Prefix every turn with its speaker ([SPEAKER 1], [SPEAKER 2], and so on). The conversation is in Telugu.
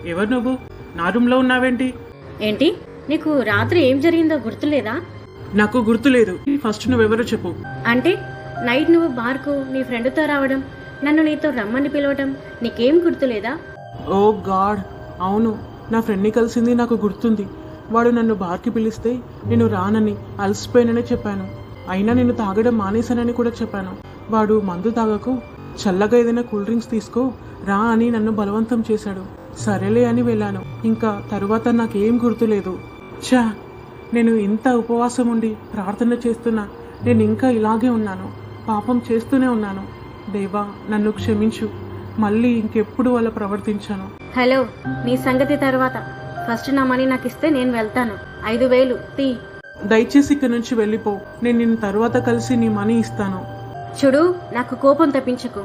[SPEAKER 1] ఎవరు నువ్వు? నా రూమ్లో ఉన్నావేంటి?
[SPEAKER 2] ఏంటి, నీకు రాత్రి ఏం జరిగిందో గుర్తులేదా?
[SPEAKER 1] నాకు గుర్తులేదు. ఫస్ట్ నువ్వెవరో చెప్పు.
[SPEAKER 2] అంటే నైట్ నువ్వు బార్కు నీ ఫ్రెండ్తో రావడం, నన్ను నీతో రమ్మని పిలవడం నీకేం గుర్తులేదా?
[SPEAKER 1] ఓ గాడ్, అవును, నా ఫ్రెండ్ని కలిసింది నాకు గుర్తుంది. వాడు నన్ను బార్కి పిలిస్తే నేను రానని, అలసిపోయానని చెప్పాను. అయినా నేను తాగడం మానేశానని కూడా చెప్పాను. వాడు మందు తాగకు, చల్లగా ఏదైనా కూల్ డ్రింక్స్ తీసుకో రా అని నన్ను బలవంతం చేశాడు. సరేలే అని వెళ్ళాను. ఇంకా తరువాత నాకేం గుర్తులేదు. ఛా, నేను ఇంత ఉపవాసం ఉండి ప్రార్థన చేస్తున్నా నేను ఇంకా ఇలాగే ఉన్నాను. పాపం చేస్తూనే ఉన్నాను. దేవా, నన్ను క్షమించు. మళ్ళీ ఇంకెప్పుడు అలా ప్రవర్తించాను.
[SPEAKER 2] హలో, నీ సంగతి తర్వాత. ఫస్ట్ నా మనీ నాకు ఇస్తే నేను వెళ్తాను. 5,000 తీ.
[SPEAKER 1] దయచేసి ఇక్కడి నుంచి వెళ్ళిపో. నేను నిన్ను తర్వాత కలిసి నీ మనీ ఇస్తాను.
[SPEAKER 2] చూడు, నాకు కోపం తెప్పించకు.